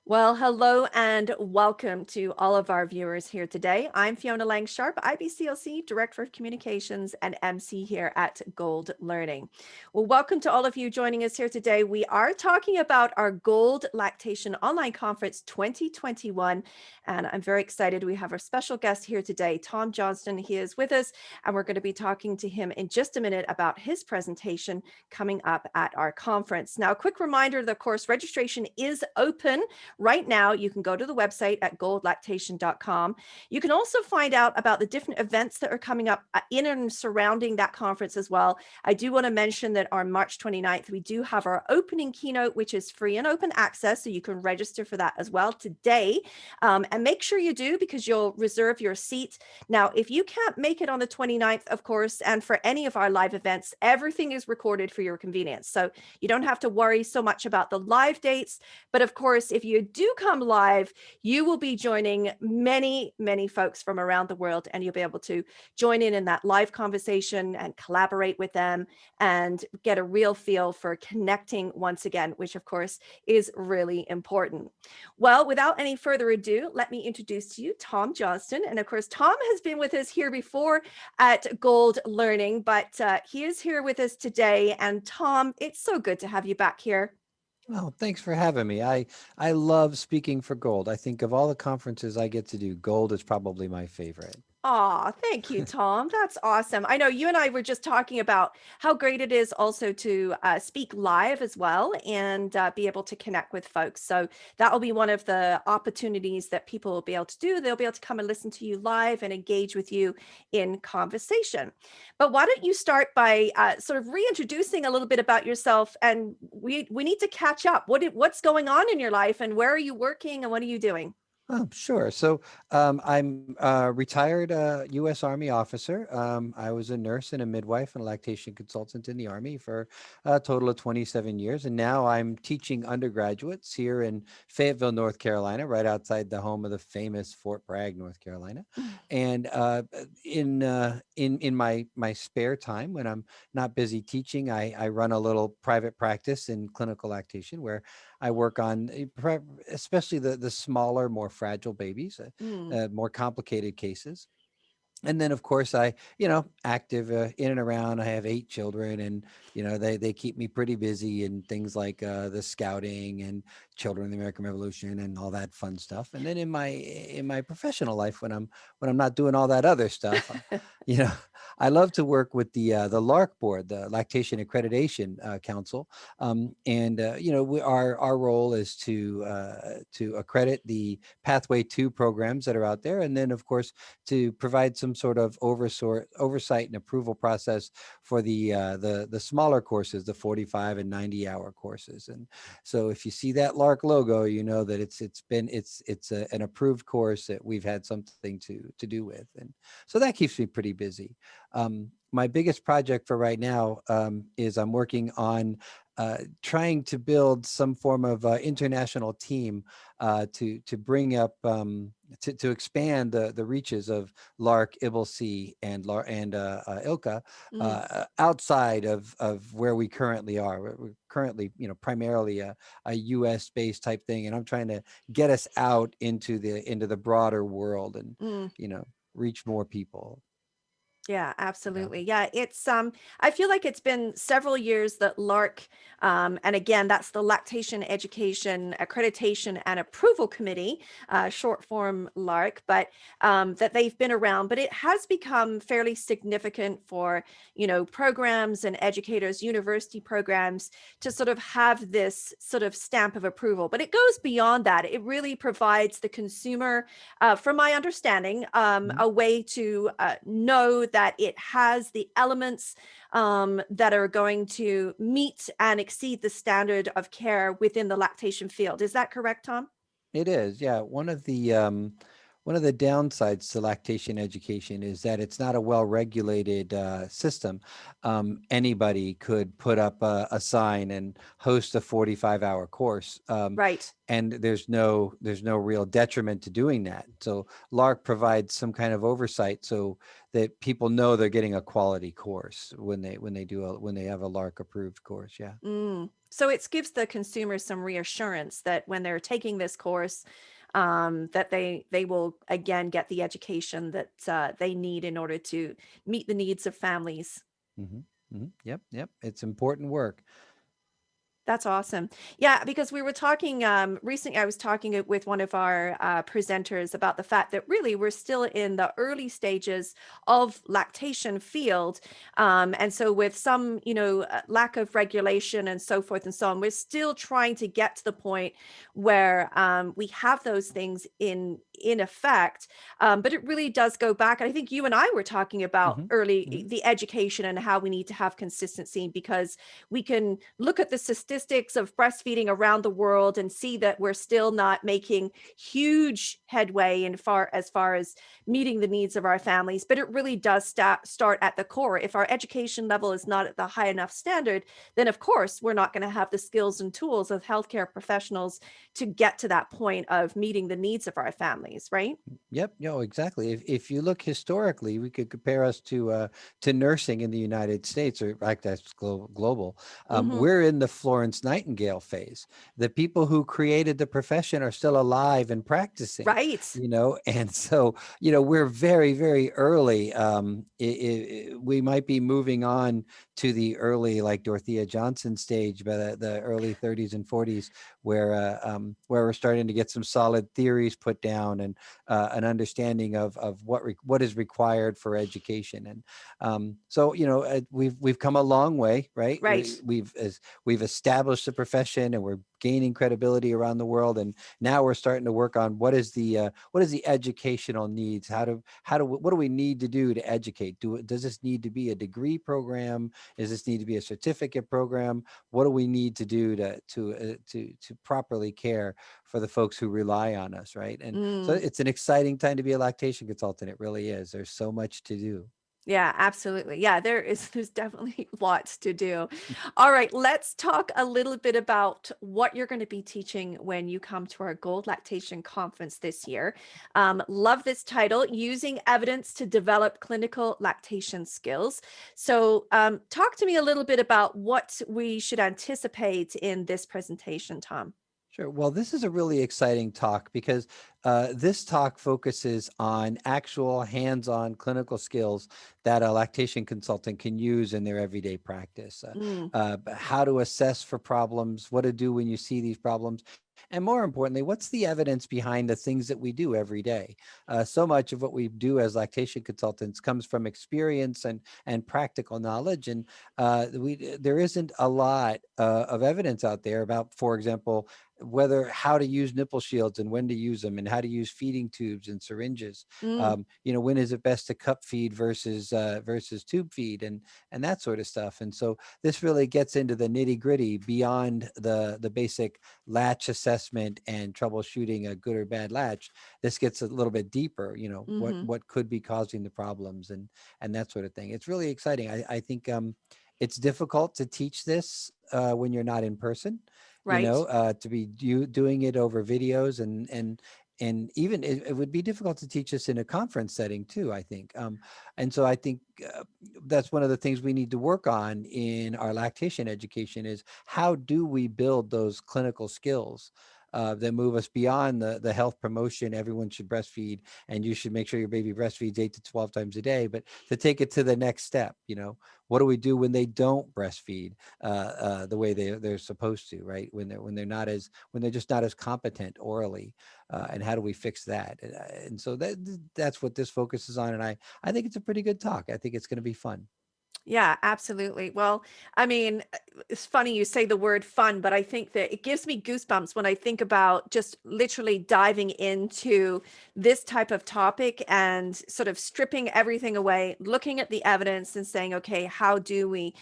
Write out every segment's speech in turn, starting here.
Well, hello and welcome to all of our viewers here today. I'm Fiona Lang-Sharp, IBCLC Director of Communications and MC here at Gold Learning. Well, welcome to all of you joining us here today. We are talking about our Gold Lactation Online Conference 2021, and I'm very excited. We have our special guest here today, Tom Johnston. He is with us, and we're going to be talking to him in just a minute about his presentation coming up at our conference. Now, a quick reminder that, of course, registration is open. Right now, you can go to the website at goldlactation.com. You can also find out about the different events that are coming up in and surrounding that conference as well. I do want to mention that on March 29th, we do have our opening keynote, which is free and open access. So you can register for that as well today. And make sure you do, because you'll reserve your seat. Now, if you can't make it on the 29th, of course, and for any of our live events, everything is recorded for your convenience. So you don't have to worry so much about the live dates. But of course, if you do come live, you will be joining many, many folks from around the world, and you'll be able to join in that live conversation and collaborate with them and get a real feel for connecting once again, which of course is really important. Well, without any further ado, let me introduce to you Tom Johnston. And of course, Tom has been with us here before at Gold Learning, but he is here with us today. And Tom, it's so good to have you back here. Oh, thanks for having me. I love speaking for Gold. I think of all the conferences I get to do, Gold is probably my favorite. Aw, thank you, Tom. That's awesome. I know you and I were just talking about how great it is also to speak live as well and be able to connect with folks. So that will be one of the opportunities that people will be able to do. They'll be able to come and listen to you live and engage with you in conversation. But why don't you start by sort of reintroducing a little bit about yourself, and we need to catch up. What's going on in your life, and where are you working, and what are you doing? Oh, sure. So I'm a retired U.S. Army officer. I was a nurse and a midwife and a lactation consultant in the Army for a total of 27 years. And now I'm teaching undergraduates here in Fayetteville, North Carolina, right outside the home of the famous Fort Bragg, North Carolina. And in my spare time, when I'm not busy teaching, I run a little private practice in clinical lactation where I work on especially the smaller, more fragile babies, Mm. more complicated cases. And then, of course, active in and around. I have 8 children, and they keep me pretty busy in things like the scouting and children of the American Revolution and all that fun stuff. And then in my professional life, when I'm not doing all that other stuff, you know, I love to work with the LARC board, the Lactation Accreditation Council, and our role is to accredit the Pathway 2 programs that are out there, and then, of course, to provide some sort of oversight and approval process for the smaller courses, the 45 and 90-hour courses. And so if you see that LARC logo, you know that it's an approved course that we've had something to do with. And so that keeps me pretty busy. My biggest project for right now is I'm working on trying to build some form of international team to bring up to expand the reaches of LARC, IBLC, and ILCA Mm. outside of where we currently are. We're currently, primarily a U.S. based type thing, and I'm trying to get us out into the broader world and Mm. reach more people. Yeah, You know. absolutely. Yeah, it's I feel like it's been several years that LARC, and again, that's the Lactation Education Accreditation and Approval Committee, short form LARC, but that they've been around, but it has become fairly significant for, programs and educators, university programs to sort of have this sort of stamp of approval. But it goes beyond that. It really provides the consumer, from my understanding, a way to know that it has the elements that are going to meet and exceed the standard of care within the lactation field. Is that correct, Tom? It is, yeah. One of the downsides to lactation education is that it's not a well-regulated system. Anybody could put up a sign and host a 45-hour course, Right. and there's no real detriment to doing that. So LARC provides some kind of oversight so that people know they're getting a quality course when they have a LARC approved course. Yeah. So it gives the consumer some reassurance that when they're taking this course, that they will again get the education that they need in order to meet the needs of families. hmm Yep. Yep. It's important work. That's awesome. Yeah, because we were talking recently, I was talking with one of our presenters about the fact that really we're still in the early stages of lactation field. And so with some, lack of regulation and so forth and so on, we're still trying to get to the point where we have those things in effect. But it really does go back. And I think you and I were talking about hmm early hmm the education and how we need to have consistency, because we can look at the statistics of breastfeeding around the world and see that we're still not making huge headway as far as meeting the needs of our families. But it really does start at the core. If our education level is not at the high enough standard, then of course we're not going to have the skills and tools of healthcare professionals to get to that point of meeting the needs of our families, right? Yep, no, exactly. If you look historically, we could compare us to nursing in the United States, or like that's global. Hmm. We're in the Florence Nightingale phase. The people who created the profession are still alive and practicing, Right. and so we're very, very early. We might be moving on to the early, like Dorothea Johnson stage, by the early 30s and 40s, where we're starting to get some solid theories put down, and an understanding of what is required for education. And so we've come a long way, right? Right. We've established the profession, and we're gaining credibility around the world, and now we're starting to work on what is the educational needs. What do we need to do to educate? Does this need to be a degree program? Does this need to be a certificate program? What do we need to do to properly care for the folks who rely on us, right? And so Mm. it's an exciting time to be a lactation consultant. It really is. There's so much to do. Yeah, absolutely. Yeah, there's definitely lots to do. All right, let's talk a little bit about what you're going to be teaching when you come to our Gold Lactation Conference this year. Love this title, Using Evidence to Develop Clinical Lactation Skills. So, talk to me a little bit about what we should anticipate in this presentation, Tom. Sure. Well, this is a really exciting talk because this talk focuses on actual hands-on clinical skills that a lactation consultant can use in their everyday practice. Mm, How to assess for problems, what to do when you see these problems, and more importantly, what's the evidence behind the things that we do every day? So much of what we do as lactation consultants comes from experience and practical knowledge, and there isn't a lot of evidence out there about, for example, how to use nipple shields and when to use them, and how to use feeding tubes and syringes. mm, When is it best to cup feed versus tube feed, and that sort of stuff. And so this really gets into the nitty gritty beyond the basic latch assessment and troubleshooting a good or bad latch. This gets a little bit deeper. What mm-hmm. what could be causing the problems, and that sort of thing. It's really exciting. I think it's difficult to teach this when you're not in person, Right. to be doing it over videos, and even it would be difficult to teach this in a conference setting too, I think. And so I think that's one of the things we need to work on in our lactation education is how do we build those clinical skills that move us beyond the health promotion, everyone should breastfeed, and you should make sure your baby breastfeeds 8 to 12 times a day, but to take it to the next step. What do we do when they don't breastfeed the way they're supposed to, right? When they're just not as competent orally, and how do we fix that? And so that's what this focuses on, and I think it's a pretty good talk. I think it's going to be fun. Yeah, absolutely. Well, I mean, it's funny you say the word fun, but I think that it gives me goosebumps when I think about just literally diving into this type of topic and sort of stripping everything away, looking at the evidence and saying, okay, how do we,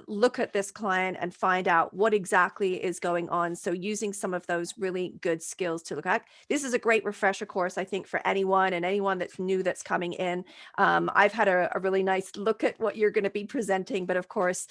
look at this client and find out what exactly is going on? So using some of those really good skills to look at. This is a great refresher course, I think, for anyone and anyone that's new that's coming in. I've had a really nice look at what you're going to be presenting, but of course,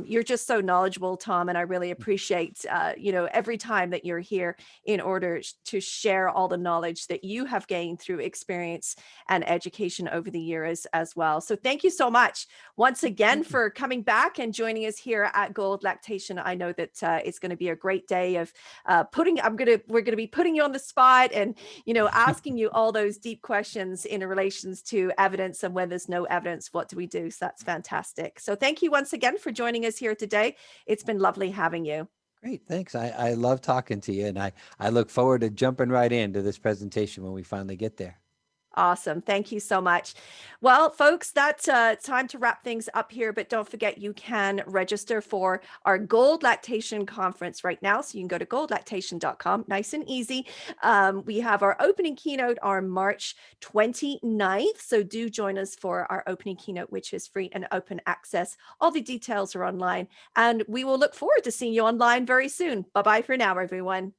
you're just so knowledgeable, Tom, and I really appreciate, every time that you're here in order to share all the knowledge that you have gained through experience and education over the years as well. So thank you so much once again Thank you. for coming back and joining us here at Gold Lactation. I know that it's going to be a great day of we're going to be putting you on the spot and asking you all those deep questions in relations to evidence and when there's no evidence, what do we do? So that's fantastic. So thank you once again for joining us here today. It's been lovely having you. Great, thanks. I love talking to you, and I look forward to jumping right into this presentation when we finally get there. Awesome. Thank you so much. Well, folks, that's time to wrap things up here, but don't forget you can register for our Gold Lactation Conference right now. So you can go to goldlactation.com, nice and easy. We have our opening keynote on March 29th. So do join us for our opening keynote, which is free and open access. All the details are online, and we will look forward to seeing you online very soon. Bye-bye for now, everyone.